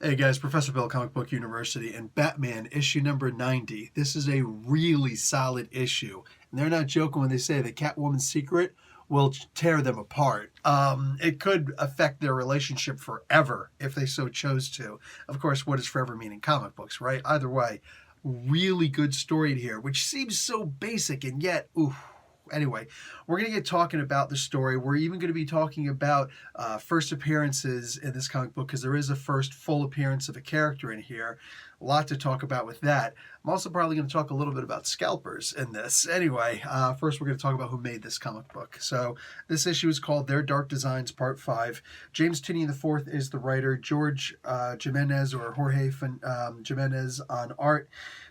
Hey guys, Professor Bill, Comic Book University, and Batman issue number 90. This is a really solid issue. And they're not joking when they say that Catwoman's secret will tear them apart. It could affect their relationship forever if they so chose to. Of course, what does forever mean in comic books, right? Either way, really good story here, which seems so basic and yet, ooh. Anyway, we're going to get talking about the story. We're even going to be talking about first appearances in this comic book because there is a first full appearance of a character in here. A lot to talk about with that. I'm also probably going to talk a little bit about scalpers in this. Anyway, first we're going to talk about who made this comic book. So this issue is called Their Dark Designs Part 5. James Tynion IV is the writer. George Jimenez or Jorge Jimenez on art.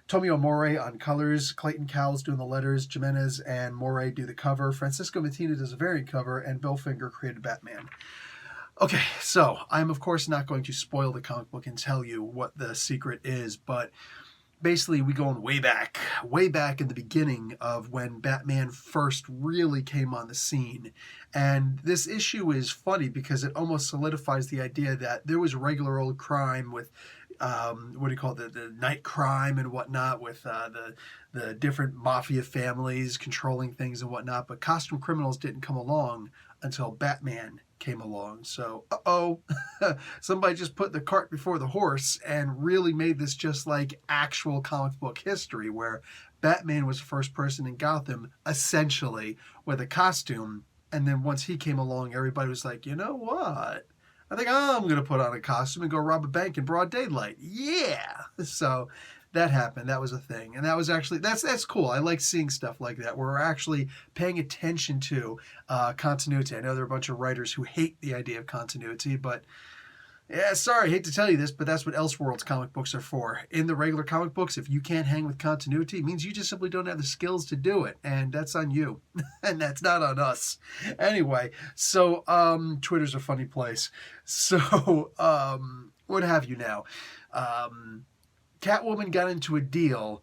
Tomio Morey on colors, Clayton Cowles doing the letters, Jimenez and Morey do the cover, Francisco Mattina does a variant cover, and Bill Finger created Batman. Okay, so I'm of course not going to spoil the comic book and tell you what the secret is, but basically we go way back in the beginning of when Batman first really came on the scene. And this issue is funny because it almost solidifies the idea that there was regular old crime with what do you call it, the night crime and whatnot, with the different mafia families controlling things and whatnot, but costume criminals didn't come along until Batman came along. So, somebody just put the cart before the horse and really made this just like actual comic book history, where Batman was the first person in Gotham, essentially, with a costume, and then once he came along, everybody was like, you know what? I think I'm going to put on a costume and go rob a bank in broad daylight. Yeah! So that happened. That was a thing. And that was actually, that's cool. I like seeing stuff like that, where we're actually paying attention to continuity. I know there are a bunch of writers who hate the idea of continuity, but yeah, sorry, I hate to tell you this, but that's what Elseworlds comic books are for. In the regular comic books, if you can't hang with continuity, it means you just simply don't have the skills to do it, and that's on you, and that's not on us. Anyway, so Twitter's a funny place. So what have you now? Catwoman got into a deal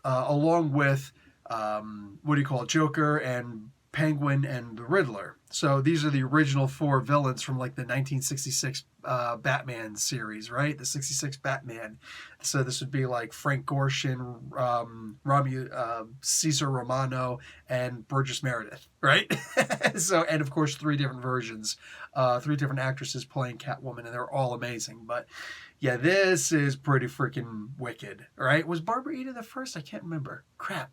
along with what do you call it, Joker and Penguin and the Riddler. So these are the original four villains from like the 1966 Batman series, right? The 66 Batman. So this would be like Frank Gorshin, Cesar Romano, and Burgess Meredith, right? So, and of course, three different versions, three different actresses playing Catwoman, and they're all amazing. But yeah, this is pretty freaking wicked, right? Was Barbara Eden the first? I can't remember. Crap.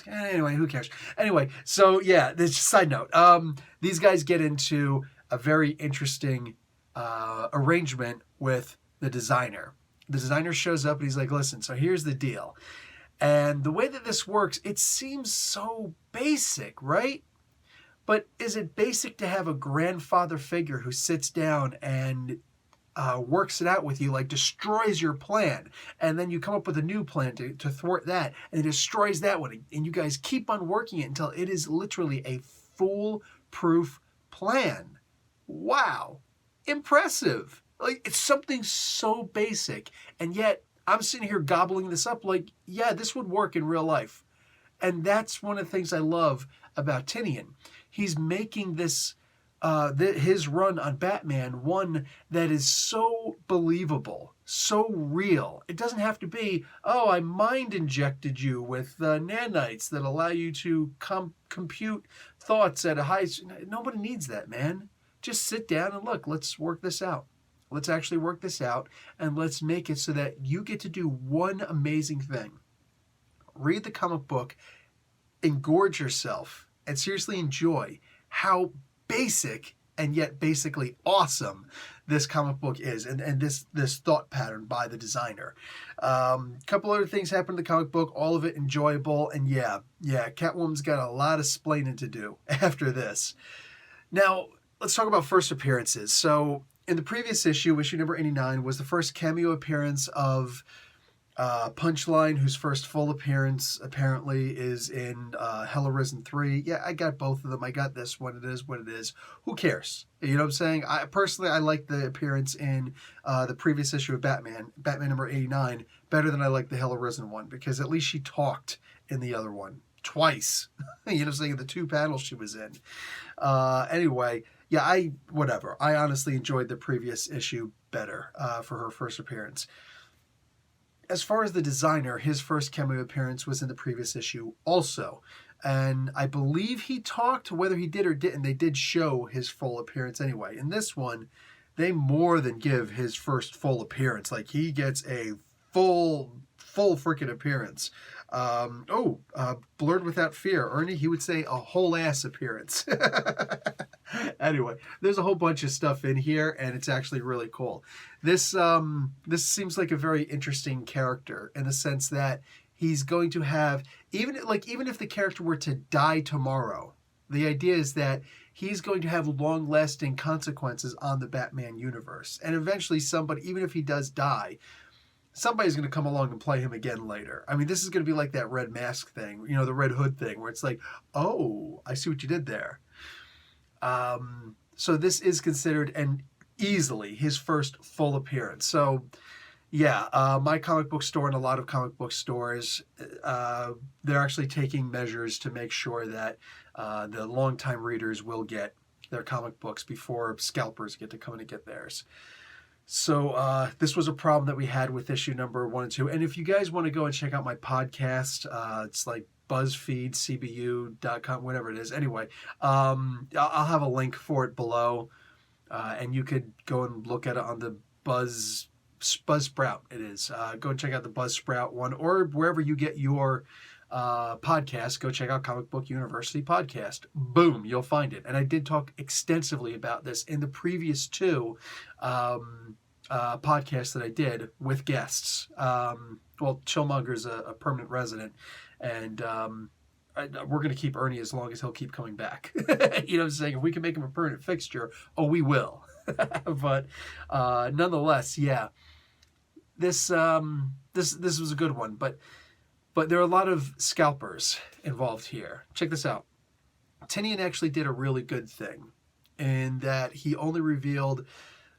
Anyway, who cares? Anyway, so yeah, this side note. These guys get into a very interesting arrangement with the designer. The designer shows up and he's like, listen, so here's the deal. And the way that this works, it seems so basic, right? But is it basic to have a grandfather figure who sits down and works it out with you, like destroys your plan, and then you come up with a new plan to thwart that, and it destroys that one, and you guys keep on working it until it is literally a foolproof plan? Wow. Impressive. Like, it's something so basic, and yet I'm sitting here gobbling this up like, yeah, this would work in real life. And that's one of the things I love about Tynion. He's making this his run on Batman one that is so believable, so real. It doesn't have to be, oh, I mind injected you with nanites that allow you to compute thoughts at a high... Nobody needs that, man. Just sit down and look, let's work this out. Let's actually work this out, and let's make it so that you get to do one amazing thing. Read the comic book, engorge yourself, and seriously enjoy how basic and yet basically awesome this comic book is, and this thought pattern by the designer. Couple other things happen in the comic book, all of it enjoyable, and yeah, Catwoman's got a lot of splaining to do after this. Now, let's talk about first appearances. So, in the previous issue number 89, was the first cameo appearance of Punchline, whose first full appearance apparently is in Hell Arisen 3. Yeah, I got both of them. I got this one. It is what it is. Who cares? You know what I'm saying? I like the appearance in the previous issue of Batman number 89, better than I like the Hell Arisen one, because at least she talked in the other one twice. You know what I'm saying? The two panels she was in. Anyway, whatever. I honestly enjoyed the previous issue better for her first appearance. As far as the designer, his first cameo appearance was in the previous issue also. And I believe he talked, whether he did or didn't, they did show his full appearance anyway. In this one, they more than give his first full appearance. Like, he gets a full freaking appearance. Blurred Without Fear. Ernie, he would say a whole ass appearance. Anyway, there's a whole bunch of stuff in here, and it's actually really cool. This seems like a very interesting character in the sense that he's going to have, even if the character were to die tomorrow, the idea is that he's going to have long-lasting consequences on the Batman universe. And eventually somebody, even if he does die, somebody's going to come along and play him again later. I mean, this is going to be like that Red Mask thing, the Red Hood thing, where it's like, oh, I see what you did there. So this is considered easily his first full appearance. So, yeah, my comic book store and a lot of comic book stores, they're actually taking measures to make sure that the longtime readers will get their comic books before scalpers get to come in and get theirs. So this was a problem that we had with issue number 1 and 2. And if you guys want to go and check out my podcast, it's like BuzzFeed, CBU.com, whatever it is. Anyway, I'll have a link for it below, and you could go and look at it on the Buzzsprout. It is. Go and check out the Buzzsprout one, or wherever you get your podcast. Go check out Comic Book University podcast. Boom, you'll find it. And I did talk extensively about this in the previous 2 podcasts that I did with guests. Chillmonger's a permanent resident, and we're going to keep Ernie as long as he'll keep coming back. You know what I'm saying? If we can make him a permanent fixture, we will. But nonetheless, yeah, this was a good one. But there are a lot of scalpers involved here. Check this out. Tinian actually did a really good thing in that he only revealed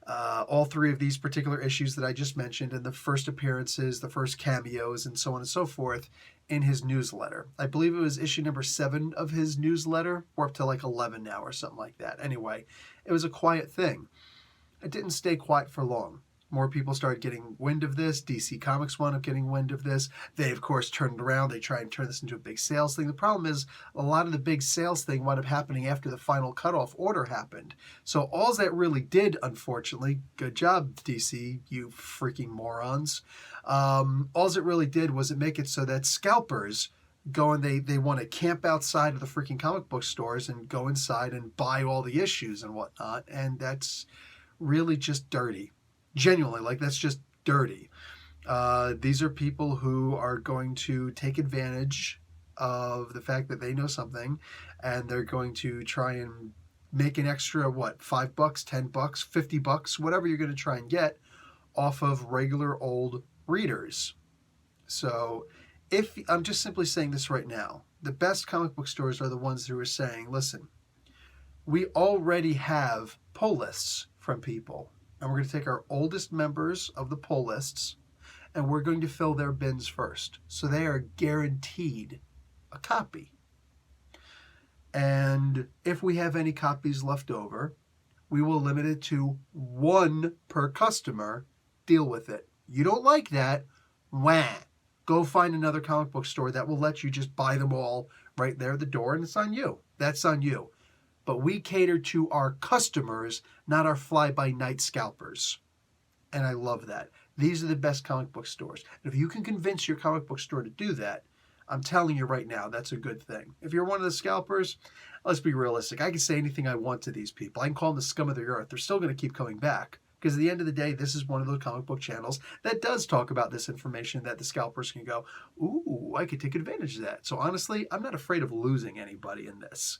all 3 of these particular issues that I just mentioned, and the first appearances, the first cameos, and so on and so forth in his newsletter. I believe it was issue number 7 of his newsletter. We're up to like 11 now or something like that. Anyway, it was a quiet thing. It didn't stay quiet for long. More people started getting wind of this. DC Comics wound up getting wind of this. They, of course, turned it around. They tried and turn this into a big sales thing. The problem is a lot of the big sales thing wound up happening after the final cutoff order happened. So all that really did, unfortunately, good job, DC, you freaking morons. All it really did was it make it so that scalpers go and they want to camp outside of the freaking comic book stores and go inside and buy all the issues and whatnot. And that's really just dirty. Genuinely, that's just dirty. These are people who are going to take advantage of the fact that they know something, and they're going to try and make an extra, $5, $10, $50, whatever you're going to try and get off of regular old readers. So if I'm just simply saying this right now, the best comic book stores are the ones who are saying, listen, we already have pull lists from people. And we're going to take our oldest members of the pull lists, and we're going to fill their bins first. So they are guaranteed a copy. And if we have any copies left over, we will limit it to 1 per customer. Deal with it. You don't like that? Wah. Go find another comic book store that will let you just buy them all right there at the door, and it's on you. That's on you. But we cater to our customers, not our fly-by-night scalpers. And I love that. These are the best comic book stores. And if you can convince your comic book store to do that, I'm telling you right now, that's a good thing. If you're one of the scalpers, let's be realistic. I can say anything I want to these people. I can call them the scum of the earth. They're still going to keep coming back. Because at the end of the day, this is one of those comic book channels that does talk about this information that the scalpers can go, ooh, I could take advantage of that. So honestly, I'm not afraid of losing anybody in this.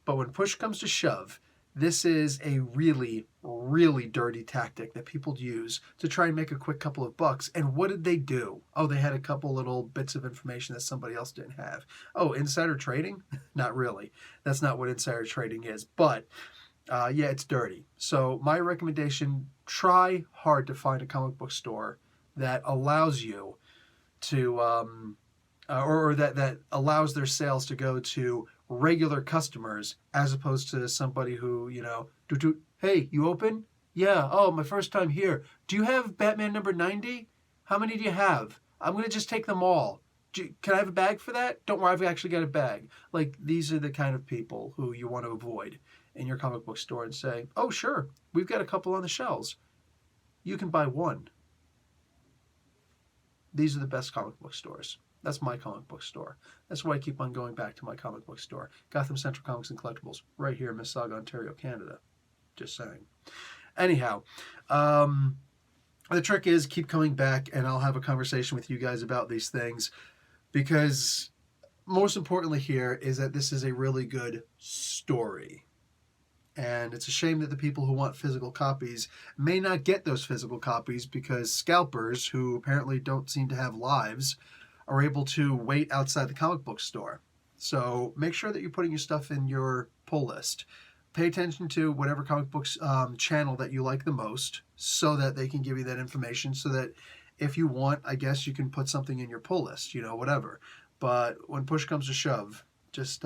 But when push comes to shove, this is a really, really dirty tactic that people use to try and make a quick couple of bucks. And what did they do? Oh, they had a couple little bits of information that somebody else didn't have. Oh, insider trading? Not really. That's not what insider trading is. But, yeah, it's dirty. So my recommendation, try hard to find a comic book store that allows you to, or that allows their sales to go to regular customers as opposed to somebody who, you know, hey, you open? Yeah, oh, my first time here. Do you have Batman number 90? How many do you have? I'm going to just take them all. Can I have a bag for that? Don't worry, I've actually got a bag. Like, these are the kind of people who you want to avoid in your comic book store and say, oh, sure, we've got a couple on the shelves. You can buy one. These are the best comic book stores. That's my comic book store. That's why I keep on going back to my comic book store. Gotham Central Comics and Collectibles, right here in Mississauga, Ontario, Canada. Just saying. Anyhow, the trick is keep coming back, and I'll have a conversation with you guys about these things, because most importantly here is that this is a really good story. And it's a shame that the people who want physical copies may not get those physical copies because scalpers, who apparently don't seem to have lives, are able to wait outside the comic book store. So make sure that you're putting your stuff in your pull list. Pay attention to whatever comic books channel that you like the most so that they can give you that information, so that if you want, I guess you can put something in your pull list, you know, whatever. But when push comes to shove, just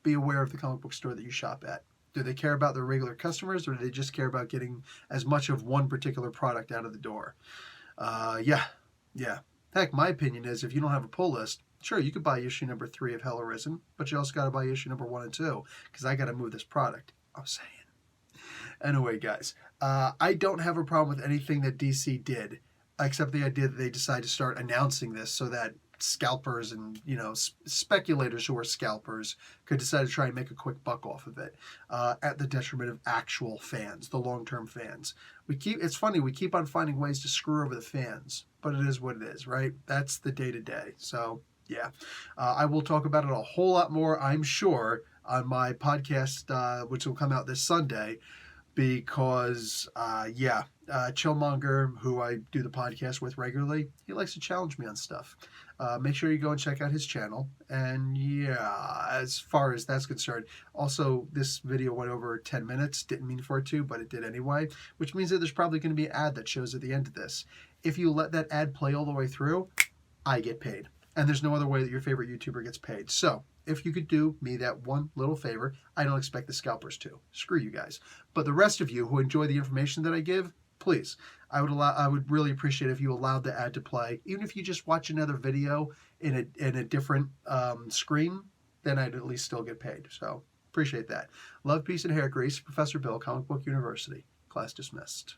be aware of the comic book store that you shop at. Do they care about their regular customers, or do they just care about getting as much of one particular product out of the door? Yeah. Heck, my opinion is if you don't have a pull list, sure, you could buy issue number 3 of Hell Arisen, but you also got to buy issue number 1 and 2 because I got to move this product. I'm saying. Anyway, guys, I don't have a problem with anything that DC did, except the idea that they decided to start announcing this so that scalpers and, you know, speculators who are scalpers could decide to try and make a quick buck off of it at the detriment of actual fans, the long-term fans. It's funny, we keep on finding ways to screw over the fans, but it is what it is, right? That's the day-to-day. So, yeah. I will talk about it a whole lot more, I'm sure, on my podcast, which will come out this Sunday, because, Chillmonger, who I do the podcast with regularly, he likes to challenge me on stuff. Make sure you go and check out his channel. And yeah, as far as that's concerned, also this video went over 10 minutes. Didn't mean for it to, but it did anyway, which means that there's probably going to be an ad that shows at the end of this. If you let that ad play all the way through, I get paid. And there's no other way that your favorite YouTuber gets paid. So if you could do me that one little favor, I don't expect the scalpers to. Screw you guys. But the rest of you who enjoy the information that I give, please, I would really appreciate if you allowed the ad to play. Even if you just watch another video in a different screen, then I'd at least still get paid. So appreciate that. Love, peace, and hair grease. Professor Bill, Comic Book University. Class dismissed.